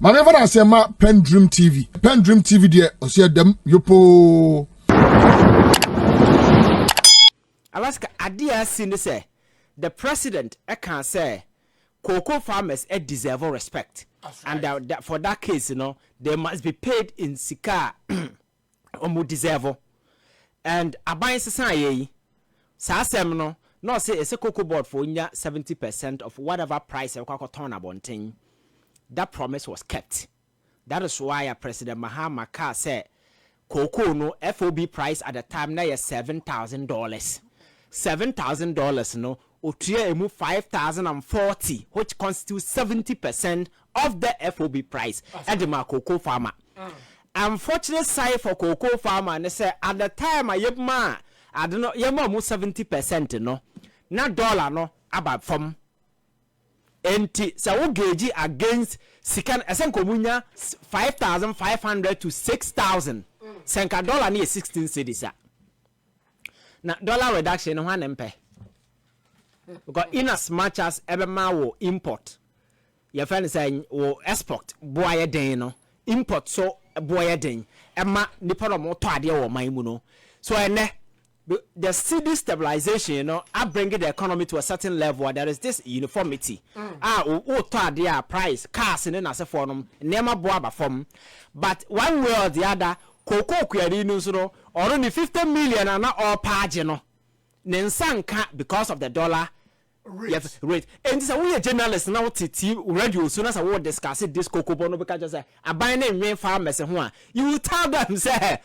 Maneva na say ma PENDREAM TV. PENDREAM TV there osia dem yopo. Alaska adia sin say the president can say cocoa farmers deserve respect. Right. And for that case, they must be paid in sika or deserve. And abayin society sasem no say it's a cocoa board for 70% of whatever price you can turn abonting. That promise was kept. That is why President Mahama Ka said cocoa no FOB price at the time now is $7,000. $7,000 no Otuye emu 5,040, which constitutes 70% of the FOB price at the cocoa farmer. Unfortunate side for cocoa farmer, and they say at the time I don't know, yema mu 70% no, na dollar no about from. Enti so we gauge against sikan esen komunya 5,500 to 6,000. Senka dollar ni 16 cedis. Na dollar reduction no one empe. Because in as much as every will import, your friend is saying will export boy den no import so boy den. Emma nipa no more to or my muno. So the city stabilization, I bring the economy to a certain level where there is this uniformity. To price, cars and then as a form, never boaba form. But one way or the other, cocoa query or only 50 million and not all pagino. Nensanka because of the dollar rate. And this we a journalist now radio as soon as I will discuss it this cocoa bono because just say a buying rain farmers and one. You will tell them say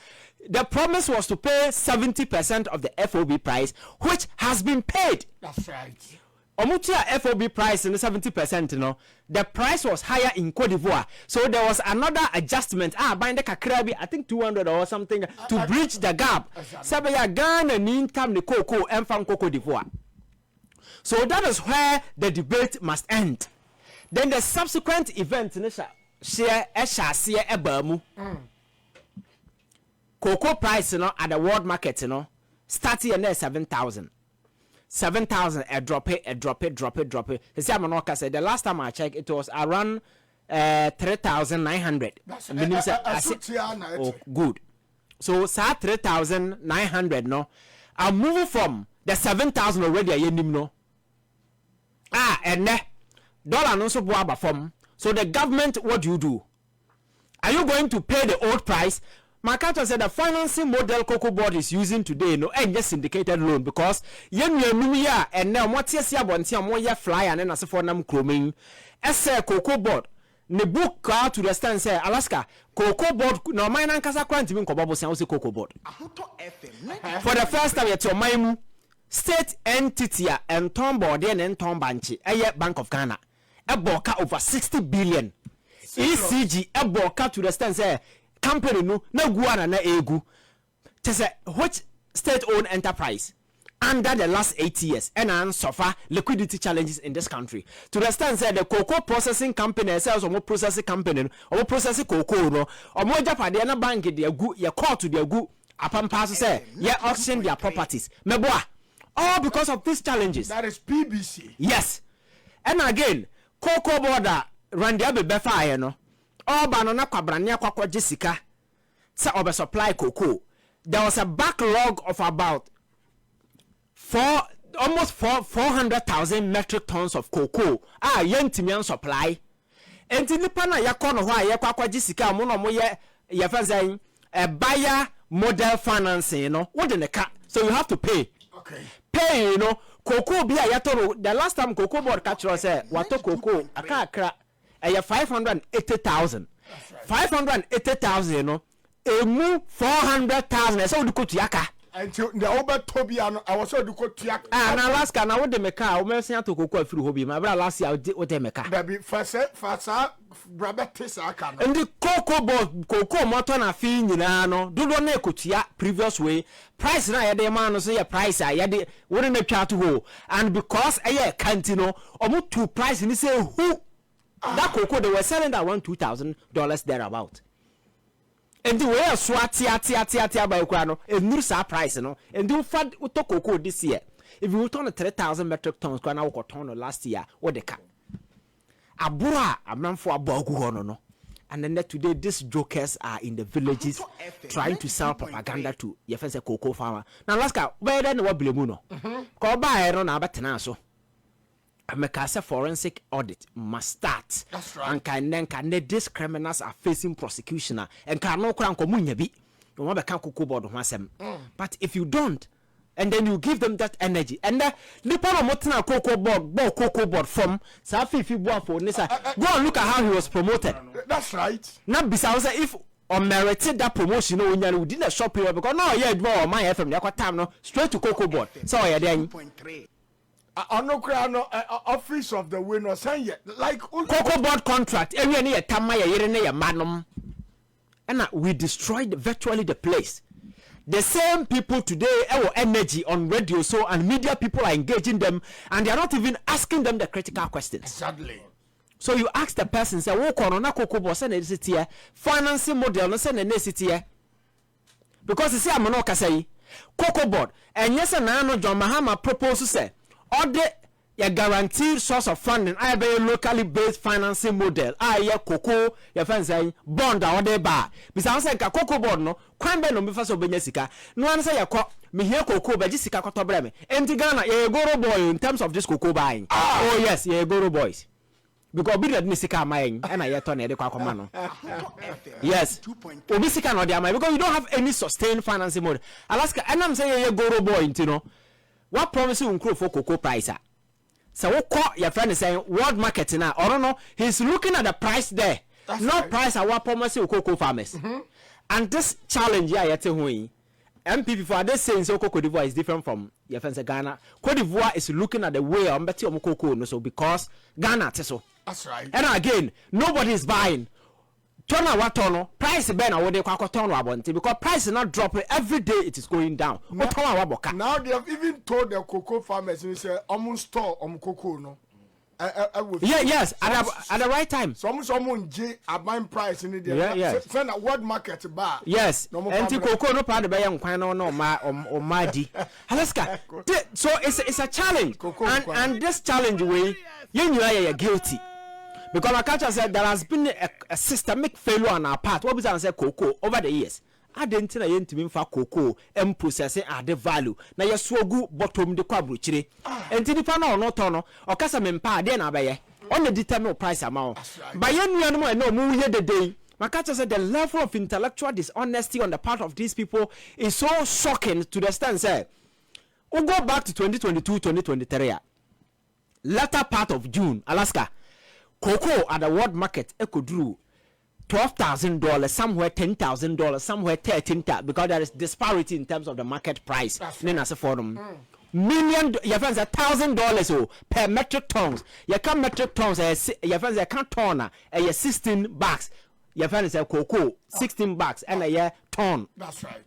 the promise was to pay 70% of the FOB price, which has been paid. That's right. Omutia FOB price in the 70%, the price was higher in Cote d'Ivoire. So there was another adjustment. Buying the kakrabi, I think 200 or something to bridge the gap. Sabaya Ghana income the cocoa and from Cote d'Ivoire. So that is where the debate must end. Then the subsequent event, share see a bermu. Cocoa price, at the world market, starting at 7,000. 7,000, a drop it. The same said the last time I checked, it was around 3,900. Oh, good. So, 3,900, I'm moving from the 7,000 already. And dollar no so boaba from. So the government, what do you do? Are you going to pay the old price? Makato said the financing model Cocoa Board is using today, and just syndicated loan because ya and now what yes ya bontia more ya fly and then as for nam chroming. Cocoa Board ne book car to the stand say Alaska Cocoa Board no mine and casa quantum in Cobobo say Cocoa Board. For the first time at your maimu state entity and Tom Board and Tom Banchi, a Bank of Ghana, a boka over 60 billion. ECG a boka to the stand say company no na guana na egu say which state-owned enterprise under the last 8 years and suffer liquidity challenges in this country. To understand say the cocoa processing company sells or processing company or processing cocoa no or more Japan na bank they go ya call to their go upon pass say yeah auction their properties meboa all because of these challenges. That is PBC. Yes. And again cocoa border run the be fire no all banana kwabrania kwakwa Jessica say over supply cocoa. There was a backlog of about 400,000 metric tons of cocoa. Yentimian supply. And in the pana yakono wa yakwakwa Jessica mo ye saying a buyer model financing, what in the cut. So you have to pay. Okay. Pay, cocoa be a yatoro. The last time Cocoa Board catch us said what cocoa a crack. 580,000. 580,000, a move 400,000. So the Kutiaka. Until the over Tobiano, I was so the Kutiaka. And Alaska, now what the Meka, or Mercy to Cocoa through hobby. My brother last year did what they make. Baby, Fasa, Rabbit Tisaka. And the Cocoa Board, Cocoa Moton, a fiend, do not know Kutia previous way. Price now, a man, say a price, I had wouldn't make to go. And because a cantino, almost two price, and he say, who? That cocoa they were selling that around $2,000 thereabout. And the way a swat by Ukrano, a new price, and do fund to cocoa this year. If you turn 3,000 metric tons, can I ton last year, what the cat? Abura, a man for a bogu no. And then today, these jokers are in the villages trying to sell propaganda to your friends, a cocoa farmer. Now, let's go. Where then what Blemuno? Call by Aaron Abatenaso. A forensic audit must start. That's right. And can these criminals are facing prosecution and can no crown comunia be. You want to cocoa board of But if you don't, and then you give them that energy, and the promoting cocoa board from Safi for Nisa, go and look at how he was promoted. That's right. Not besides if unmerited that promotion, when you didn't shop here because no, yeah, more my FM, you got time no straight to cocoa board. So yeah, then. Office of the winner saying like cocoa board contract. Every year, Tamaya, Yerene, Manum, and we destroyed virtually the place. The same people today have energy on radio, so and media people are engaging them, and they are not even asking them the critical questions. Sadly. So you ask the person, say, "What on a cocoa board send it here? Financing model no send it here." Because you see, I'm not say cocoa board, and yes, and I know John Mahama proposed to say, all the your guaranteed source of funding, I be locally based financing model. I cocoa, your friends say bond or they bar. Because I say cocoa board no, crime no me first of Benyasika. No one say me here cocoa by Jessica Cotobreme. Empty Ghana, you go boy in terms of this cocoa buying. Oh yes, you go boys. Because be that Nisika mine and I turn the Quacomano. Yes, Obisika no dia because you don't have any sustained financing model. Alaska, and I'm saying you go boy, you know. What promise you include for cocoa price? So what call your friend is saying world market now? Or no, he's looking at the price there. That's not right. Price at what promise you cocoa farmers. And this challenge, yeah, you tell me. MPP for this saying so Cote d'Ivoire is different from your friends in Ghana. Cote d'Ivoire is looking at the way I'm betting on cocoa, no, so because Ghana so. That's right. And again, nobody is buying. Turn what turn price ben or they turn about because price is not dropping every day, it is going down. Now they have even told the cocoa farmers they say almost store cocoa no. Yes, at the right time. Someone J are buying price in the yes. Send a world market bar. Yes. Anti cocoa no part buy no madi. Alaska. So it's a challenge. And this challenge way you are guilty. Because my culture said there has been a systemic failure on our part. What was I say cocoa over the years? I didn't know you to for cocoa and processing at the value. Now you so good bottom the quabruchiri. And to the panel not on or Casamin pa then I on the determined price amount. By any animal no move here the day. My culture said the level of intellectual dishonesty on the part of these people is so shocking to the stand say. We'll go back to 2022-2023. Latter part of June, Alaska. Cocoa at the world market could do $12,000, somewhere $10,000, somewhere $13,000 because there is disparity in terms of the market price. Then as a forum, million your friends $1,000 per metric tons. You can't metric tons. Your friends I can't ton. 16 bags. Your friends say cocoa 16 bags and a year ton. That's right.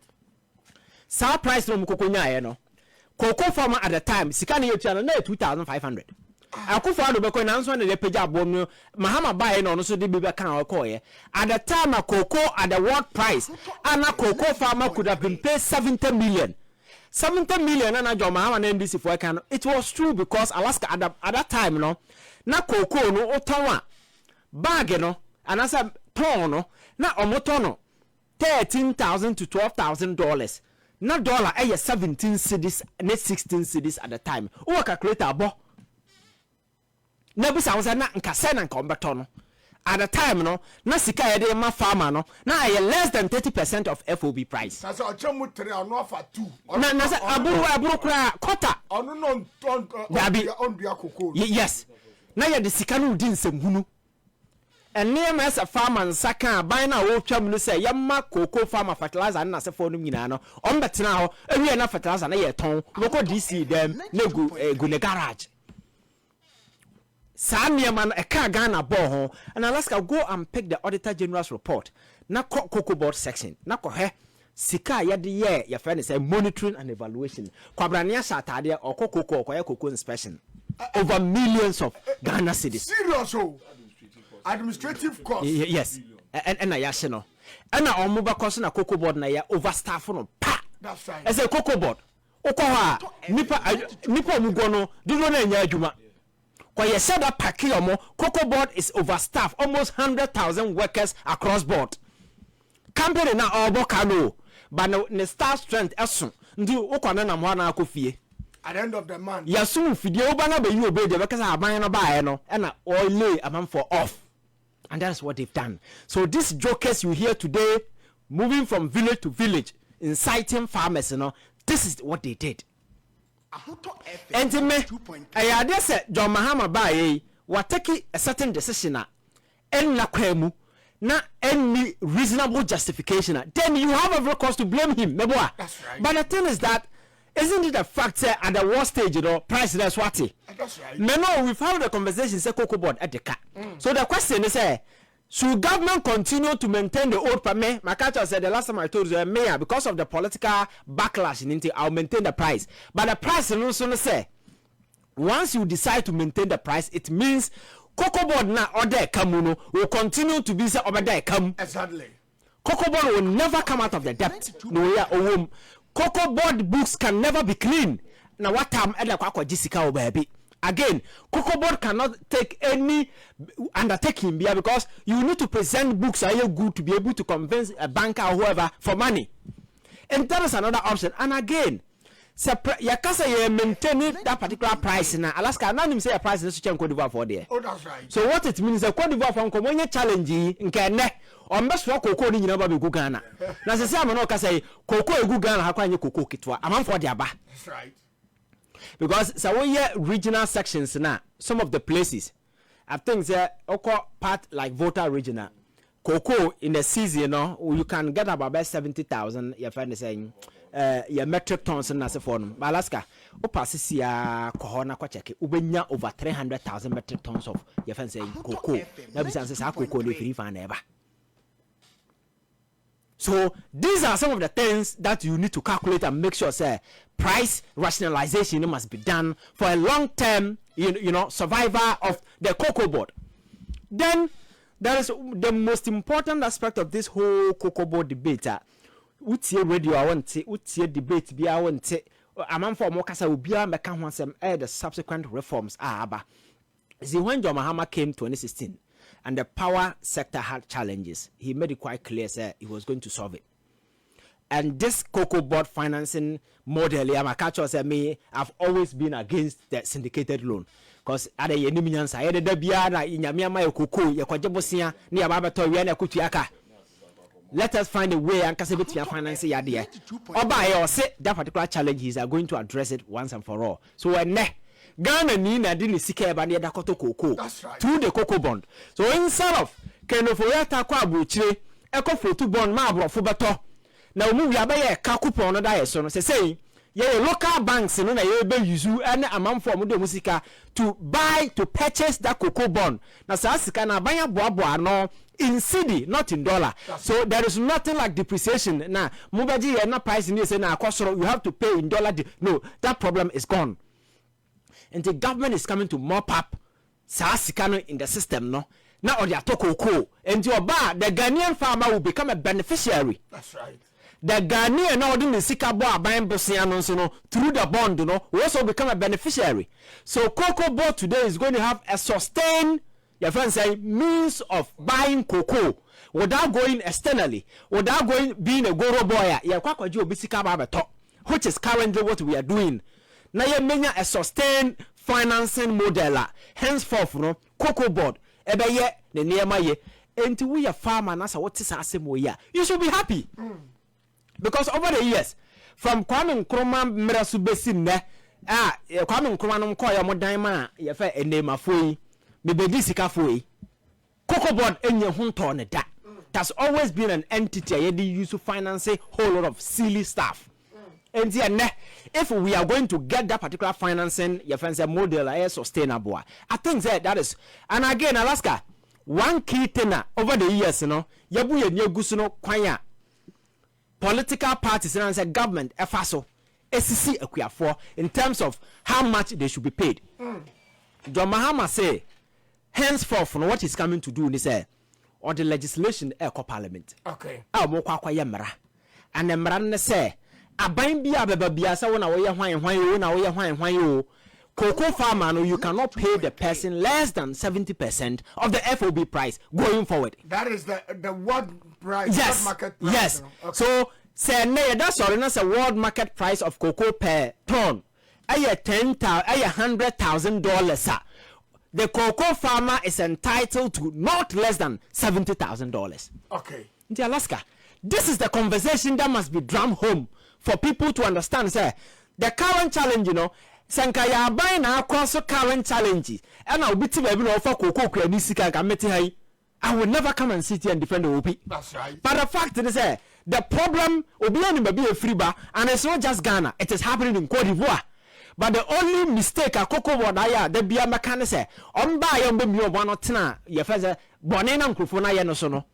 So price from cocoa nya no. Cocoa farmer at the time sikani you channel 2,500. Akufa do be ko na nso na de pagya bom Mahama buy no so de be kan okoye at the time a cocoa at the world price and a cocoa farmer could have been paid 70 million and John Mahama na NDC for can it was true because Alaska at that time no na cocoa no otonwa bag no and as a ton no na omotono $13,000 to $12,000 na dollar 17 cedis and 16 cedis at the time o calculate abo Nebusa was na nkase na nkombeto no at the time no na sika ye de ma farmer no na less than 30% of FOB price. That's a chemu 3 or no for 2. Na say aburu kra quarter. Onu no on dua cocoa. Yes. Na ye de sika no di nsem ene ma as a farmer nsaka ban na wo twam no say yamma cocoa farmer fertilizer na se for no nyina no on betena ho ewie na fertilizer na ye ton loko DC dem na gu ne garage. Samiaman a car Ghana boho and Alaska go and pick the Auditor General's report. Na cocoa board section. Na he sika yadi ye your friend is monitoring and evaluation. Kwabrania Saturday or cocoa inspection. Over millions of Ghana cedis. Serious administrative cost. Yes. And I yashino. And our mobile cost na cocoa board na ya overstaff no pa. That's right. As a cocoa board. Okoha nipa mugono do no na nya adwuma. Because you said that Pakiomo, Cocoa Board is overstaffed, almost 100,000 workers across board. Company na Obokano, but no star strength esun. Ndu ukwana na mwana akofie. At the end of the month. Yasu fidie obana be you obey the because aban no buy no and oil a man for off. And that's what they've done. So these jokers you hear today, moving from village to village, inciting farmers, you know, this is what they did. And to me, I said, John Mahama Baye, what take a certain decision, and la kwemu, not any reasonable justification. Then you have every cause to blame him. That's right. But the thing is that, isn't it a fact at the worst stage, you know, price that's what it? That's right. No, we've had the conversation, say Cocoa Board at the car. So the question is, should government continue to maintain the old permit? My catcher said the last time I told you, Mayor, because of the political backlash in India, I'll maintain the price. But the price is also say, once you decide to maintain the price, it means Cocoa Board now order Kamuno will continue to be over there. Exactly. Cocoa Board will never come out of the debt. No, yeah, Cocoa Board books can never be clean. Now what time Jessica baby? Again, Cocoa Board cannot take any undertaking because you need to present books are you good to be able to convince a banker or whoever for money. And that is another option. And again, you maintain that particular price in Alaska. Now you say a price in Cote d'Ivoire for there. Oh, that's right. So what it means is Cote d'Ivoire from Comonia challenge in Kenya or best for cocoa in Ghana. Now the same no say cocoa Ghana how can you cocoa kitwa among for the aba. That's right. Because so we regional sections now, some of the places I think they part like Volta regional cocoa in the season, you know, you can get about 70,000 your friend is saying your metric tons in Nasifon. Alaska, Opasisia Kohona Kwacheke, Ubenya over 300,000 metric tons of your friend saying cocoa. That is cocoa free fan ever. So these are some of the things that you need to calculate and make sure say price rationalization must be done for a long term you know survival of the Cocoa Board. Then there is the most important aspect of this whole Cocoa Board debate. Utie radio I want to utie debate be I want to among for more kasa ubia meka ho asem the subsequent reforms aba. See when John Mahama came 2016 and the power sector had challenges, he made it quite clear that he was going to solve it. And this Cocoa Board financing model, I've always been against the syndicated loan. Because at the Yenimians, I had the Biana in Yamiama Cocoa, Yakojabosia, near Babato, Kutiaka. Let us find a way and Casabit financing idea. Or by or say that particular challenges are going to address it once and for all. So when Ghana Nina didn't seek a bandia Dakoto Cocoa through the Cocoa Bond. So instead of Kenofoyata Kwabuchi, Eco for 2 bond marble for Bato. Now we are by a coupon on a so say, local banks in a use and amount for Mudo Musica to buy to purchase that Cocoa Bond. Now Saskana buy a boa no in CD, not in dollar. So there is nothing like depreciation. Now Mubaji and not pricing this and you have to pay in dollar. No, that problem is gone. And the government is coming to mop up Sasikano in the system, no? Now on the Atoko, and your bar, the Ghanaian farmer will become a beneficiary. That's right. The Ghanaian now doing the Sikabo buying Bosiano through the bond, you know, will also become a beneficiary. So Cocoa Board today is going to have a sustained, your friends say, means of buying cocoa without going externally, without going being a goro boy, which is currently what we are doing. Now you mean a sustained financing model. Henceforth, no Cocoa Board. Ebe ye the near my ye. And we a farmer and what is our same way. You should be happy. Because over the years, from Kwame Nkrumah Mirasu ne Kwame Nkrumah Nkoya Modaima, ye fa a name of Fui, Bebe Sika Fui. Cocoa Board in your home torn that. That's always been an entity I used to finance a whole lot of silly stuff. And if we are going to get that particular financing, your friends a model is sustainable. I think that is, and again, Alaska, one key thing over the years, you know, yabu ye gusuno kwanya political parties and say government FASO, SCC equia for in terms of how much they should be paid. John Mahama say, henceforth, what he's coming to do is or the legislation eco parliament. Okay. And the Mran say. Aban bia beba bia sa wona wo ye hwan yo na wo ye hwan yo cocoa farmer, no, you cannot pay the person less than 70% of the FOB price going forward. That is the world price. Yes. World market price. Yes. Okay. So say that's sorry, that's a world market price of cocoa per ton. $100,000, sir. The cocoa farmer is entitled to not less than $70,000. Okay. In Alaska, this is the conversation that must be drummed home for people to understand, sir. The current challenge, you know, Sankaya buying our cross current challenges, and I'll be able to offer cocoa credit. I will never come and sit here and defend the OP. That's right. But the fact is, the problem will be a free bar, and it's not just Ghana, it is happening in Cote d'Ivoire. But the only mistake a cocoa board the beer mechanic say, on buy on the mule one or tina, your father, Bonena Crufona Yanosono.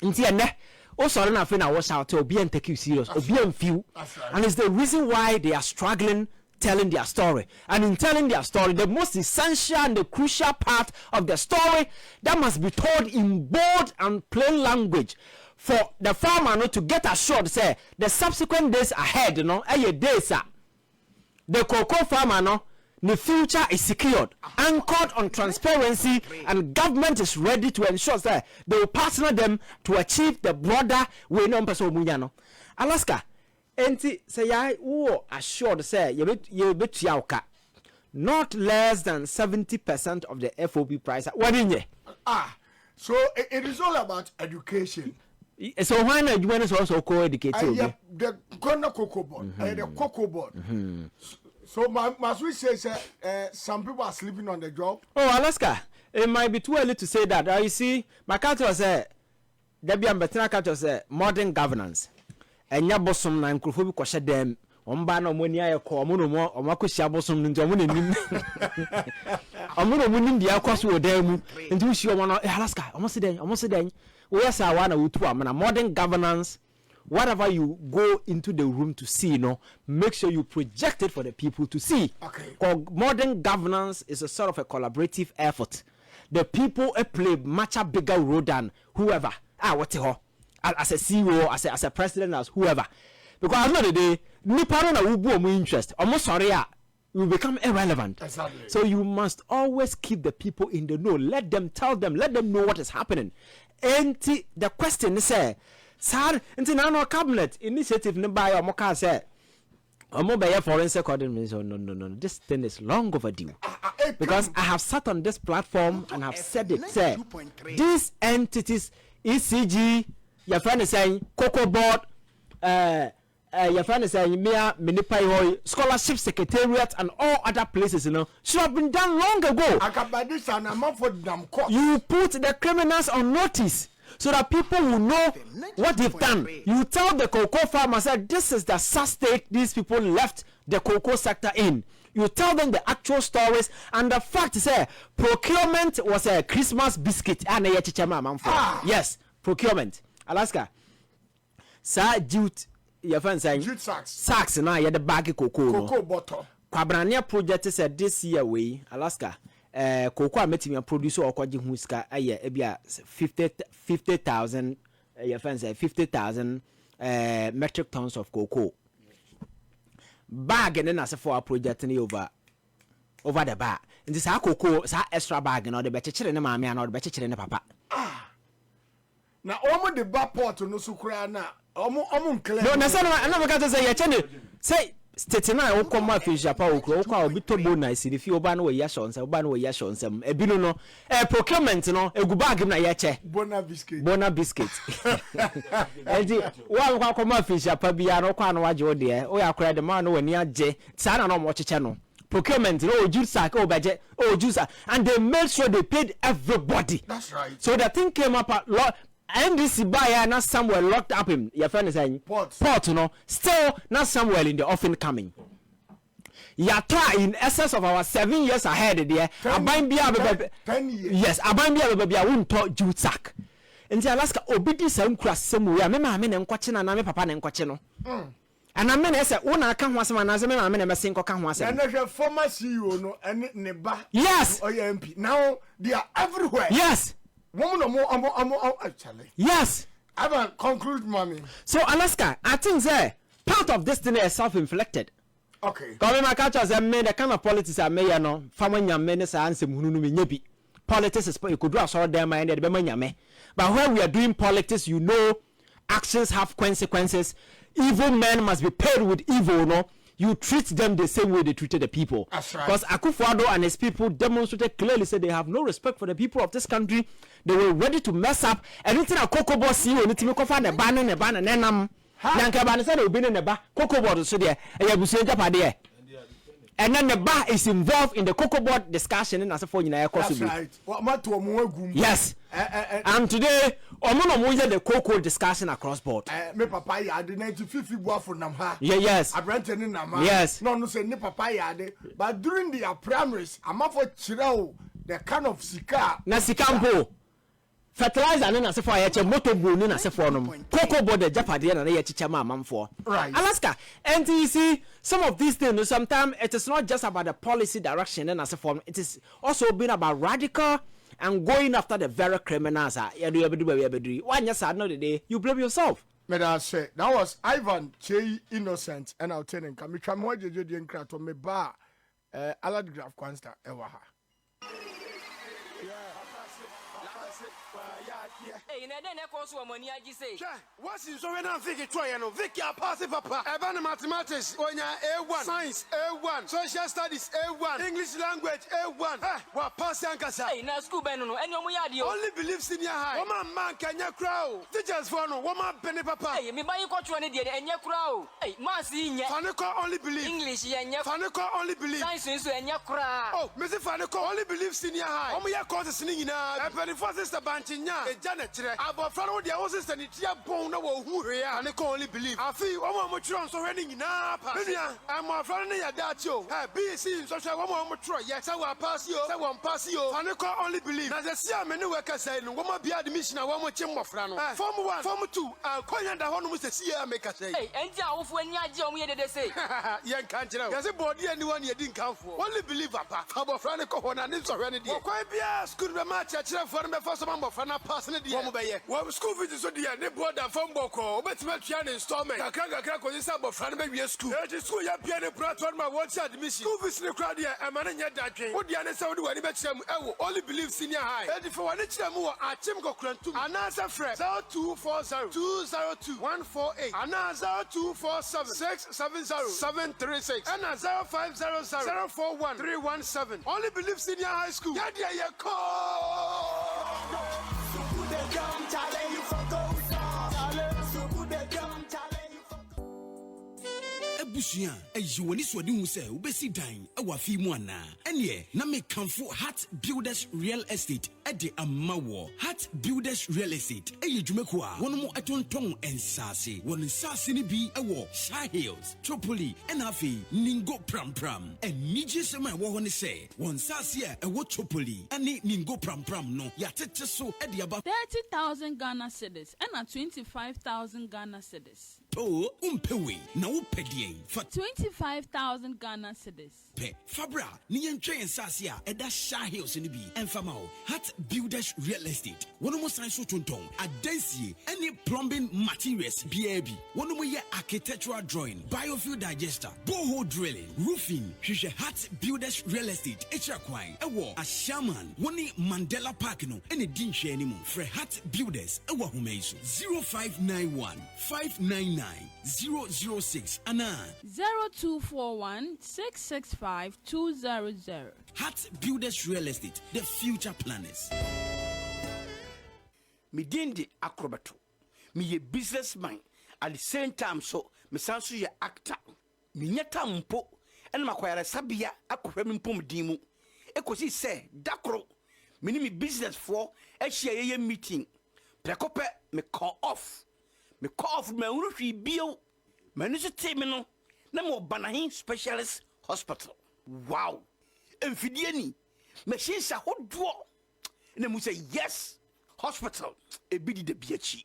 Intiane, oh, sorry, nothing I was out to be and take you serious, or be and few. And it's the reason why they are struggling telling their story. And in telling their story, the most essential and the crucial part of the story that must be told in bold and plain language for the farmer not to get assured, say, the subsequent days ahead, you know, days, the cocoa farmer, no, the future is secured, anchored on transparency, and government is ready to ensure that they will partner them to achieve the broader way no person munyano. Alaska, enti say I assured say you bet yauka not less than 70% of the FOB price. What in ye? So it is all about education. So why not you also co-educated? The cocoa board, the cocoa board. So must we say some people are sleeping on the job? Oh, Alaska, it might be too early to say that. You see, my culture say Debbie and Bettina culture say modern governance. And ya bosom na nkrofo bi kwhye dem omba na omoni aye ko omo no mo omakosia bosom nti omo nanim omo no munim dia kwaso odam mu nti usi omo no Alaska omo se den we yes awa na wutu amana modern governance. Whatever you go into the room to see, make sure you project it for the people to see. Okay. Modern governance is a sort of a collaborative effort. The people play much a bigger role than whoever. What as a CEO, as a president, as whoever. Because at the end of the day, nipa na ubu omu interest. Almost sorry, you become irrelevant. Exactly. So you must always keep the people in the know. Let them know what is happening. And the question is, sir, into now cabinet initiative nearby or Moka say, a mobile forensic coordination. No. This thing is long overdue. Because I have sat on this platform and have said it. Say, these entities, ECG, your friend is saying, Cocoa Board, your friend is saying, Mia, Minipai, Scholarship Secretariat, and all other places, should have been done long ago. You put the criminals on notice. So that people will know what they've done. You tell the cocoa farmers that this is the state these people left the cocoa sector in. You tell them the actual stories, and the fact is, procurement was a Christmas biscuit. Yes, procurement. Alaska. Sir, jute, your friend saying, jute sacks. Sacks, and I had the bag of cocoa. Cocoa bottle. Kwabrania project said this year way, Alaska. Cocoa meeting a producer or kwaji huska ebia 50,000 your friends say 50,000 metric tons of cocoa bag and then as for a project over the bar and this cocoa extra bag and all the better children mammy and all the better children papa now almost the bar pot no sukra na almost clear no na say Stetina o come ma fi Japan o kwa obi to bonus the fi oba na we yashon sem ebinu no procurement no egu bag na ye che bona biscuit enti wa kwa ma fi Japan bia no kwa na waje o de o ya kora de ma no wani age sa na no mo cheche no procurement no juice sack o beje o juice and they made sure they paid everybody. That's right. So the thing came up a lot. NDC buyer not somewhere locked up him. Your friend is saying port, still not somewhere in the offing coming. Yatra in essence of our 7 years ahead there. 10 years. Yes, baby I won't talk jute sack. And the Alaska obedi some crass somewhere. Me ma me nkwache na me papa na nkwache no. And I mean say una kan ho asema na say me ma me na mesin ko kan ho asema. And the former CEO no and ne ba. Yes. MP. Now they are everywhere. Yes. Yes. I will conclude, mommy. So Alaska, I think part of this thing is self-inflicted. Okay. Come my catch as a man, the kind of politics I may no, family menace and some who maybe. Politics is you could do a sort of them and the but when we are doing politics, you know, actions have consequences. Evil men must be paid with evil, no? You treat them the same way they treated the people. That's right. Because Akufo-Addo and his people demonstrated clearly, said they have no respect for the people of this country. They were ready to mess up. Anything a Cocoa Board see, anything you can find a ban and a ban and then Yankabana said, "We've been in the bar, Cocoa Board, so there, and you say Japan. And then the bar is involved in the Cocoa Board discussion and as a phone in a That's right. Yes. And today, the cocoa discussion across board. Me papa ya de 1950 boafo nam ha. Yes. Abrante ni nam ha. Yes. No say ni papa ya de. But during their primaries, amafo chirao the kind of sika. Na sikampo. Fertilizer na se for ya che motor bro ni na se for no. Cocoa board the Japade na ya chicha ma amamfo. Right. Alaska. And you see some of these things sometimes it is not just about the policy direction and as a form, it is also been about radical and going after the very criminals. One yes, I know the day you blame yourself. May I say that was Ivan Kyei Innocent and I'll tell him come mo jeje di nkra to me ba alad graph kwansta ewa ha. Hey, na den e ko so amani agi say. What's in so when I think it try no Vicky pass papa. Even mathematics onya A1, science A1, social studies A1, English language A1. Wa pass ankasa. Hey, na school ben no eni omo yade o. Only believe senior high. Woman man kanya crowd. Teachers for no woman penny papa. Hey, me buy ko tro ne de enye kura o. Hey, mass nye. Faniko only believe. English yenye. Faniko only believe. Science so enye kura. Oh, Mr. Faniko only believe senior high. Omo ya courses ni nyina. E penny for sister banchinya. E jana chire. Abofra no de sister ni tia bon na wo hu hwe ya. Faniko only believe. Afi omo mo chiro so hwe ni nyina pa. Menua, amofra no ya dachi o. BC so hwe omo chiro ye. Say wa pass yo. Say wa pass yo. Faniko only believe. Na se sia me ne worker say no woman be admission na wo mo che mmofra no. Form 1, form 2. Konya da ho no mo se sia make say. Hey, enti awofo ani age omo ye de say. Yen kan kire. Yesi body anyone ye din kanfo. Only believe papa. Abofra ne ko ho na ne so hwe ne de. Kwa bia school be ma cha kire for me for so mmofra na pass ne de. Wo mo be ye. Wo school fees so de ne border from boko. Obetima tua ne installment. Kakra ko say abofra ne be wie school. E school ya bia ne platform ma wo cha admission. School fees ne crowd ya e ma ne nya dadwen. Wo dia ne say wo de wani be kire mu ewo. Only believe senior high. E di for wani kire mu wo achim kokrantum. Anasa fre 0240 202 148. Anasa 0247 670 736. And 0500 041 317. Only believe senior high school. Yeah, yeah, yeah, call. Ebusia, woni so de hu se obesi dan awafi mu ana. Ene na me kanfo Heart Builders Real Estate e de amawo. Heart Builders Real Estate e dwumako a wono mo atonton ensase. Won ensase ni bi e wo Shy Hills, Tripoli, and afi Ningo Pram. Enije sema wo ho ne se won ensase e wo Tripoli ane Ningo Pram no ya tete so e de aba 30,000 Ghana cedis and 25,000 Ghana cedis. Oh, umpewe na upedie for 25,000 Ghana cedis. Pe Fabra ni yentwe ensase a eda Shy Hills ni bi enfama o. Heart Builders Real Estate wono mo san so tonton adansie any plumbing materials BAB wono mo ye architectural drawing biofuel digester borehole drilling roofing hwehwe Heart Builders Real Estate echirakwan ewo Ashaman woni Mandela Park no ene dinhwe ani mu for Heart Builders ewo homeiso 0591 599 006 ana 0241 665 200. Heart Builders Real Estate, the future planners. Me dindi acrobato. Me ye businessman. At the same time so me sanso ye actor. Me nyata mpo ena makwara sabia akohwe me mpom dimu. Ekosi se dakro me ni me business for ehia ye meeting. Prekope me call off. Me call off me unhwi bio. Me no so tell me no na mo banahin specialist hospital. Wow. Emfidie ni machine sa hodo na mu say yes hospital e bi di de biachi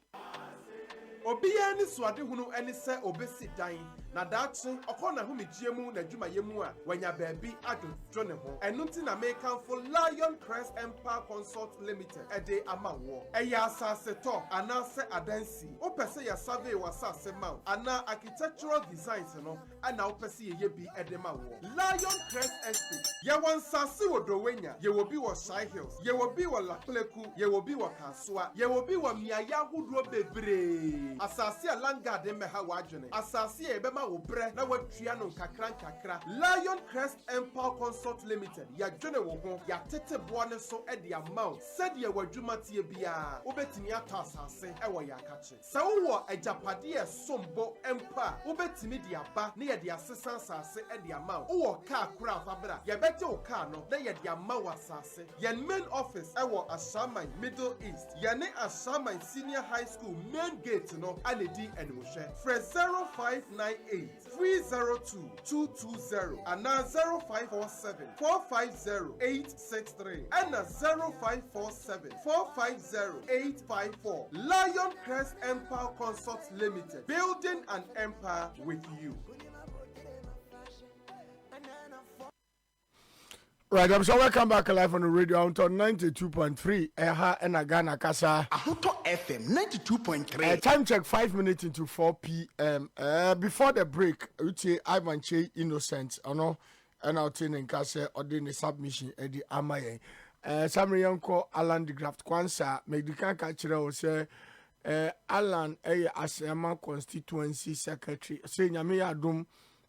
obiya ni suade hunu eni se obesi dan na daakye okona humijie mu na dwuma yemu a wanya baabi adwodwo ne ho enu nti na mekan for Lion Crest Empire Consult Limited ede amawo eya asase to anase adansi opese ya survey wasase ma ana architectural designs no ana opese ye bi ede mawo Lion Crest Estate ye won sase wodowenya ye wo bi wo Shy Hills ye wo bi wo Lapleku ye wo bi wo Kaswa ye wo bi wo miaya hudro bebre asase a langard me ha wadwene asase e be ma wo bre na watua no kakra Lion Crest Empire Consult Limited ya dwene wo ho ya tete boa ne so e de amount said ye wadwuma tie bia obetimi ato asase e wo ya kache se wo ajapade e sombo empa obetimi de aba ne ye de asesa asase e de amount wo car kura fabra ye bete wo car no na ye de amawo asase ye main office e wo Ashaman Middle East ye ne Ashaman Senior High School main gate no aledi enwohwe fresh 0598 302 220 and 0547 450 863 and 0547 450 854. Lion Crest Empire Consults Limited, building an empire with you. Right, I'm sure welcome back live on the radio on 92.3 Eha and Ghana Kasa. Ahoto FM 92.3. Time check 5 minutes into 4 p.m. Before the break, we say Ivan Kyei innocent, and I'll tell you Kasa or the submission at the Amaye. Sammy Yanko Alan de Graft Kwansa, make the cancer say Alan Asema constituency secretary, saying Yami Adum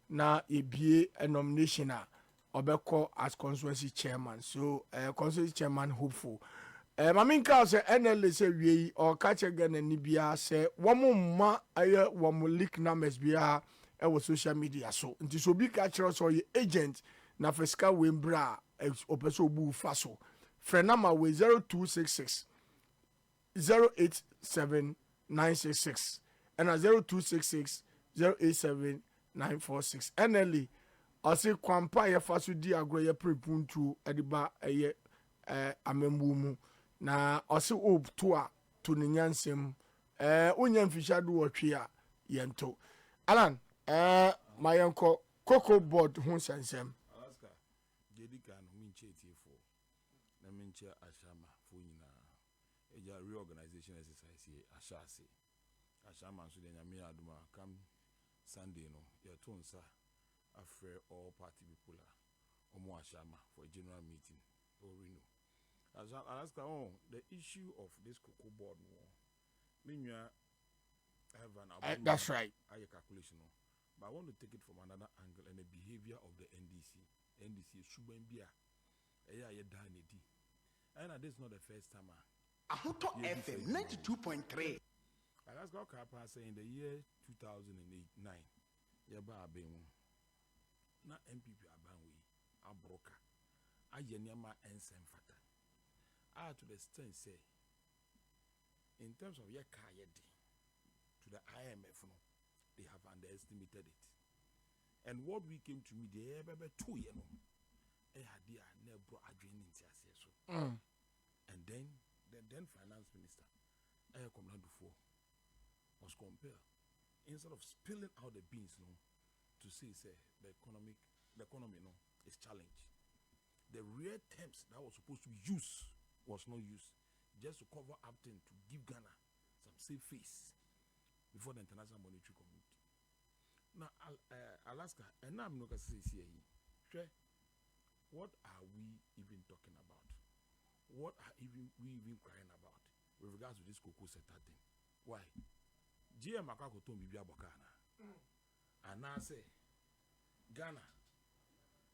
na EBA a nomination. Obeko as constituency chairman, so constituency chairman hopeful. Maminka say NLA say we or catch again and Nibia say one ma aye one leak numbers bia our social media so nti so bi catch us or agent na fiscal wembra opeso bu faso. Friend number we 0266 087 966 and 0266 087 946 NLA. Ase kwampa ye faso di agro ye prepuntu ediba eye amembu na ose obto a to ne nyansem onya mfisha do otwe a yento Alan mayenko cocoa board hu sensem Alaska jedika no minche tifo na minche ashama fo nyina eja reorganization exercise ye ashama so de nyame aduma kam Sunday no ye tonsa after all party people omo ashama for a general meeting or renew. As Alaska the issue of this cocoa board I have an that's right. I calculation but I want to take it from another angle and the behavior of the NDC shouldn't be and this is not the first time Ahoto FM 92.3. Alaska Kapa say in the year 2009 na MPP abanwe abroka ayenema ensem fata to the extent say in terms of your kayedi to the IMF no they have underestimated it and what we came to me they bebe 2 year no hadia na bro adwene ntiase so and then the then finance minister Komlandufo was compelled instead of spilling out the beans no to see say the economy no is challenged. The real terms that was supposed to be used was not used just to cover up to give Ghana some safe face before the international monetary community. Now Alaska and now I'm not gonna say here. What are we even talking about? What are we even crying about with regards to this cocoa sector thing? Why? GM Makako told me Bokana. And now say Ghana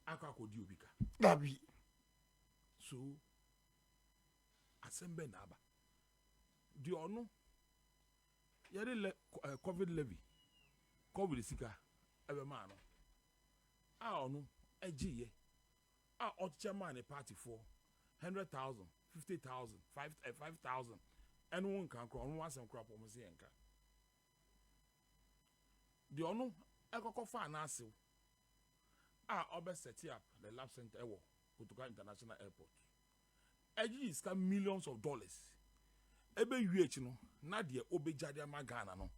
akako di obika Dabi so asembe na aba di onu yare covid levy covid sika ebe ma no onu ejiye chairman party for 100,000 50,000 5,000 and one can crow on once and crop on Zienka. The ono ekoko fa na asew obe set up the lab center ewo Kotoka International Airport. Eji iska millions of dollars. Ebe UH no na de obe jade ma Ghana no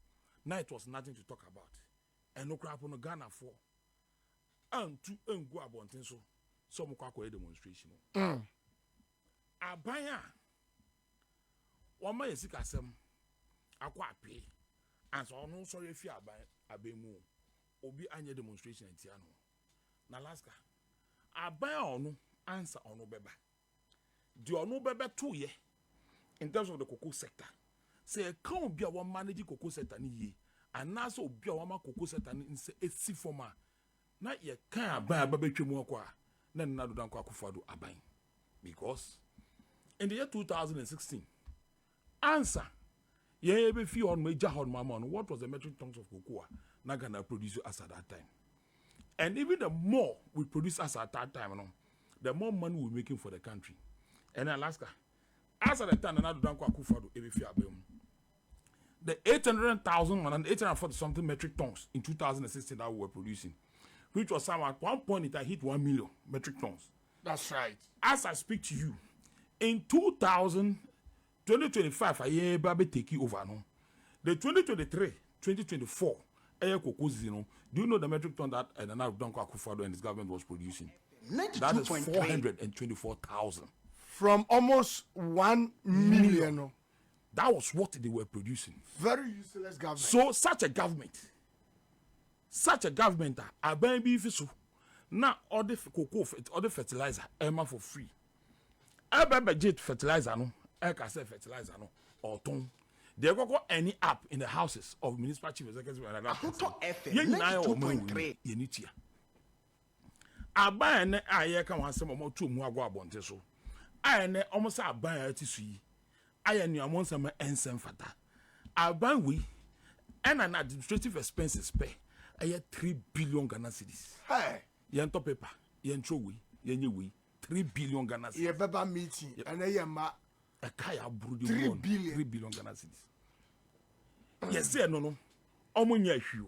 Now it was nothing to talk about. And no crap on the Ghana for. And to go about so much demonstration. Abaya. One man is sick as some. Aqua pay. And so no sorry if you are abemu. Obi anya demonstration in Tiano. Nalaska. Abaya or no answer or no beba. Do you know beba 2 years in terms of the cocoa sector? Say can't be a one managing cocoa sector ni ye. And now so be a one cocoa sector in say a si forma. Not ye can't buy a baby chumwa. Then na do dan kwa kufado abain. Because in the year 2016, answer ye be fi on major hon mama on what was the metric tons of cocoa na Ghana produce as at that time. And even the more we produce as at that time, the more money we're making for the country. And Alaska, as at the time, na do dan kwa kufado e be fi abem. The 800,000 and 840 something metric tons in 2016 that we were producing, which was somewhat at one point it hit 1 million metric tons. That's right. As I speak to you, in 2025, I hear Baby take you over. No, the 2023, 2024, do you know the metric ton that Nana Danko Akufo-Addo and his government was producing? That is 424,000. From almost 1 million. That was what they were producing. Very useless government. So such a government, I buy beef so now all the cocoa, all the fertilizer, Emma for free. I buy budget fertilizer no, I can say fertilizer no, or ton. They go any app in the houses of municipal chief executives and that. I buy an I can want some more 2 more go about so. I almost I buy it to see. I am your monster and fata. I buy we and an administrative expenses pay. I had 3 billion Ghana cedis. Hey, yen top paper, yen throw we, yen you we 3 billion Ghana cedis. Ye baba meeting and I am a kaya broody 3 billion. 3 billion Ghana cedis. Yes, sir, no. Omunya hue.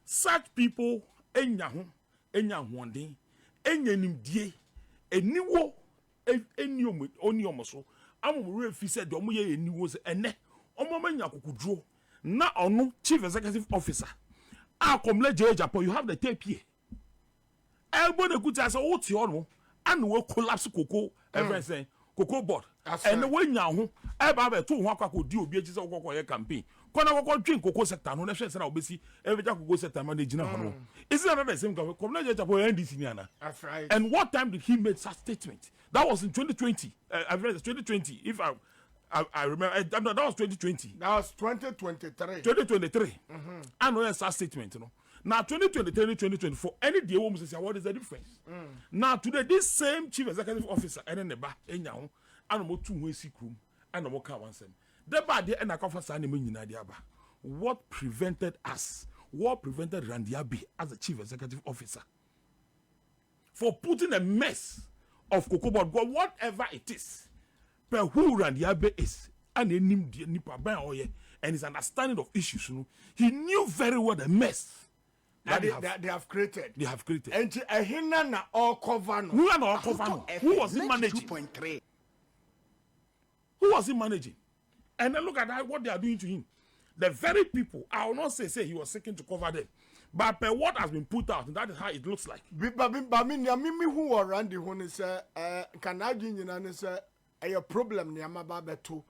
Such people, enya one day, enya nimdie, eniwo, eniomu, oniomoso. I'm said, Omuye niwos, ene, omomenya kukudro. Na onu chief executive officer. Come Japan, you have the tape here. Everybody could say, what's your no? And we collapse cocoa, everything, cocoa board. And the way now, everybody 2 1 could do BHS or campaign. Kona drink cocoa sector, no nation said, busy, every time cocoa sector managing. Isn't that the same government? Come Japan and Disiana. That's right. And what time did he make such statement? That was in 2020. I read 2020. If I remember, that was 2020. That was 2023. 2023. I know that's a statement, you know. Now 2023, 2024, any day woman say, what is the difference? Now today, this same chief executive officer, and then the back, and now, I'm more 2 ways sick room, and I'm more one sem. The bad day and I conference what prevented us? What prevented Randiabi as a chief executive officer for putting a mess of cocoa board, whatever it is? But who Randiabe is, and he knew and his understanding of issues, you know, he knew very well the mess that they have created. They have created. And Hinana all cover. Who was he managing? Who was he managing? And then look at that, what they are doing to him. The very people, I will not say he was seeking to cover them, but what has been put out, and that is how it looks like. But who are around the one is can I do a problem near my baby too?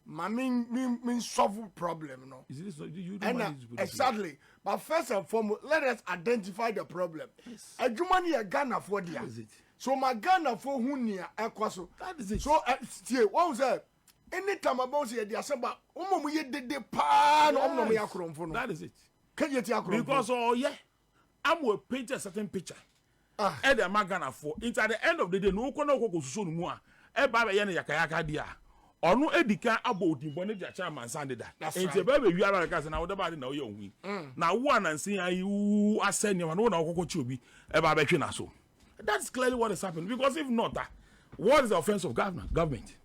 Mean solve problem, no. Is this you exactly. But first and foremost, let us identify the problem. Yes. A Jumani a Ghana for dia. That is it. So my Ghana for who near a kwaso. That is it. So what was that? Anytime about say the assemble, ye de pan that is it. Can you tell because I'm will paint a certain picture. And the Magana for it's at the end of the day, no corner go so more. Baba yana yakayaka dia. Or no edika about the bonnet chairman Sunday that. It's a baby you are a now the body now you win. Now one and see you are sending one go chubi about so. That's clearly what is happening. Because if not that, what is the offense of government?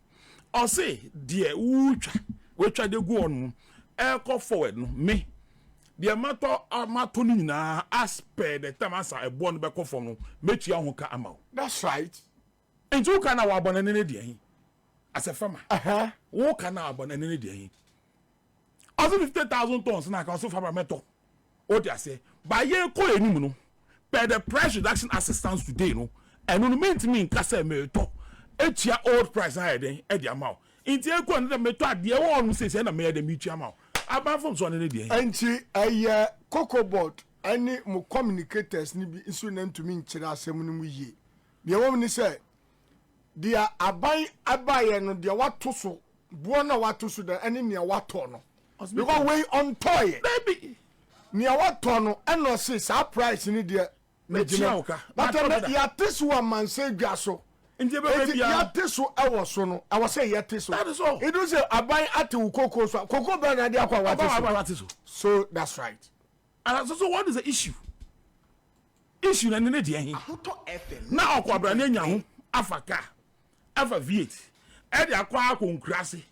Or say, dear, we try to go on, go forward, no, me. The matter na as per the time as I born back from make you honka amount. That's right. And you can now abandon any day as a farmer. Who can now abandon any day? also 50,000 tons na ka so fa metal. O dey say by ye ko enim no per the price reduction as it stands today no and no mean to me nka say metal etia old price na eden e dey amount. Inti e ko na metal ade e wo no say na me dey metua amount. Aba from so ne dey. Enti cocoa board any mo communicators ni bi isu na ntumi nkyira asem no mu yie. De wo ni say dia abaye no de wato so bo na wato so da any ne wato no. Because we on toy. Baby. Ni wato no e no say sa price ni de megina. But ya this one man say gwa so. Ya teso awo so no. I was say ya teso. That is all. It was say abai ate cocoa so. Cocoa be na de akwa wateso. So that's right. And so what is the issue? Issue na ne de hin. Na akwa bra na nya ho afaka. Afa V8. E de akwa akonkrase.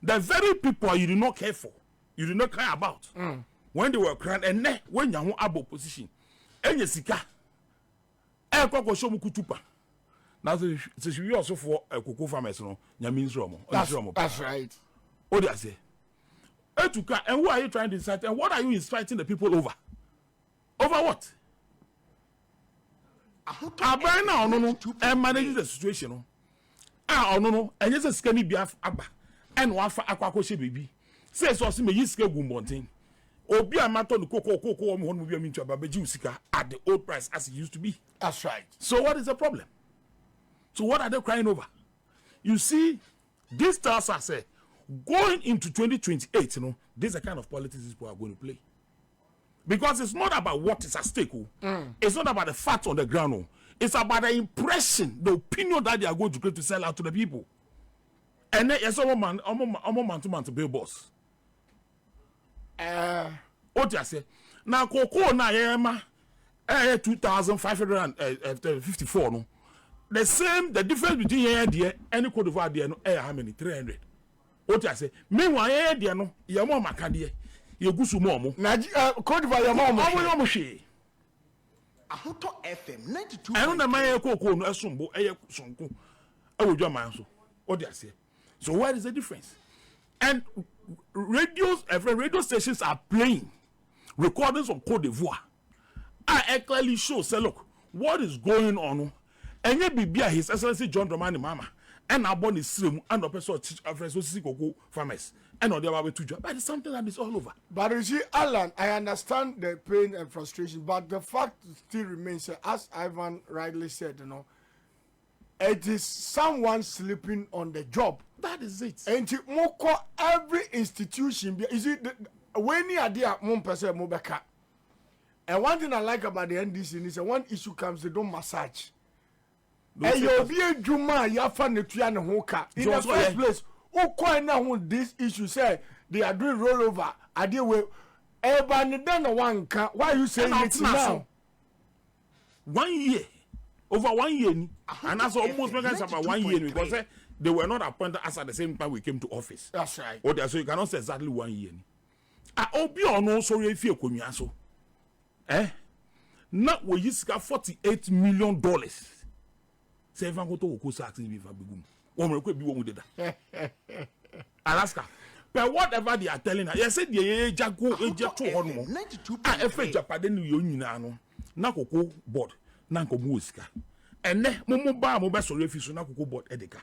The very people you do not care for, you do not care about. When they were crying and ne when nya ho abo position. Enye sika. E kwa show mu kutupa. Now, so we also for cocoa farmers, no, means Romo. That's right. Oh, they say, Etuka, and who are you trying to incite? And what are you inciting the people over? Over what? I now no, and manage the situation. No, and just a skinny beef abba, and one for aquacoshi baby. Says also me use gumbonting. Obi a matter the cocoa one will be a minto about Bejusika at the old price as it used to be. That's right. So, what is the problem? So what are they crying over? You see, these stars are say going into 2028, you know, this is the kind of politics people are going to play. Because it's not about what is at stake. It's not about the facts on the ground. It's about the impression, the opinion that they are going to create to sell out to the people. And then yes, man to be a boss. What you say? Now cocoa na yema 2,554 no. The difference between here and there, any Cote d'Ivoire there, no, how many? 300. What I say? Meanwhile, here there, no, you more Macadie, you go to Momo. Cote d'Ivoire, Momo. FM 92. I don't know my cocoa, no, Sumbo, Sonko. I will join my answer. What I say? So, what is the difference? And radio stations are playing recordings of Cote d'Ivoire. I clearly show, say, look, what is going on? And yet be His Excellency John Dramani Mama and our born is room and the person of cocoa farmers and on the way to job. But it's something that is all over. But you see, Alan, I understand the pain and frustration, but the fact still remains, as Ivan rightly said, you know, it is someone sleeping on the job. That is it. And every institution, you see, when you are there, 1% more back. And one thing I like about the NDC is that one issue comes, they don't massage. And you'll be a Juma, you have found the Triana Hoka. In the first place, who quite now this issue say they are doing rollover. I deal with one can why you saying it now? 1 year. Over 1 year. And that's almost about 1 year because they were not appointed as at the same time we came to office. That's right. So you cannot say exactly 1 year. I hope you no sorry if you come so. Now we use $48 million. Say if I go to Okosa be Fabigum. Woman could be one with that. Alaska. But whatever they are telling her, you said the Jago Jack 92. I afraid Japan Union na cocoa board, Nanko Muska. And then Momoba Moba Sorefis Nako board Edeka.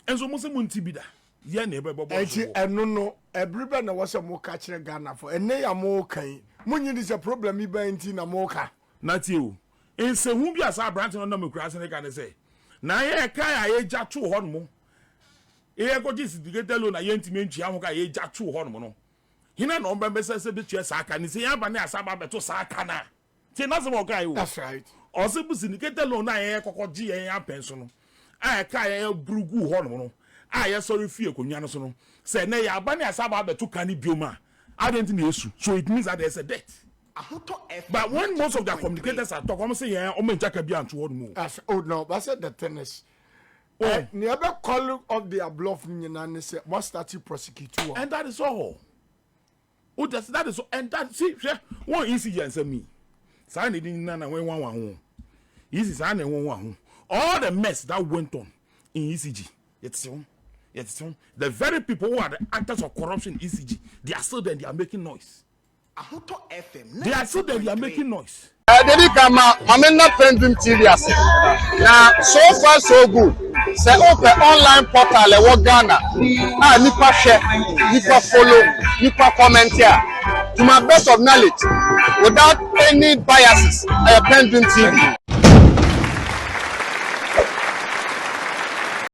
And so Mosamun Tibida. Yeah, neighbor, and no, everybody was a more catcher Ghana for, and they are more kind. Munyan is a problem, you buy in Tina Moka. Not you. In Sewumbia, Sa Branton on the grass, and I can say, Naya Kaya, Jack 2 hormone. Here go this to get alone, I ain't to mention Yamoka, Jack 2 hormone. He not remember says the chess, I can say, Abana Saba to Sakana. That's right. Also, to get alone, I air cocoa G. A pension. I Kaya Brugu hormone. I sorry fear Kunyanosono. Say, Nay, Abana Saba to Cani Bioma. I don't think issue. So it means that there's a debt. But when most of their communicators are talking, I'm saying, yeah, I'm going to Jackabian toward move. Oh, no, but I said the tennis. Oh, never call of their bluff, what started prosecute. And that is all. Oh, that is all. And that, see, one easy answer me. Sign it in Nana when one. Easy sign and one. All the mess that went on in ECG. It's Yes, so the very people who are the actors of corruption in ECG, they are still there, they are making noise. They are still there, they are making noise. Dedi kama mamena Pendream TV ase. Na so far so good. Say open online portal e wo Ghana. Nipa share, nipa follow, nipa comment here. To my best of knowledge, without any biases, Pendream TV.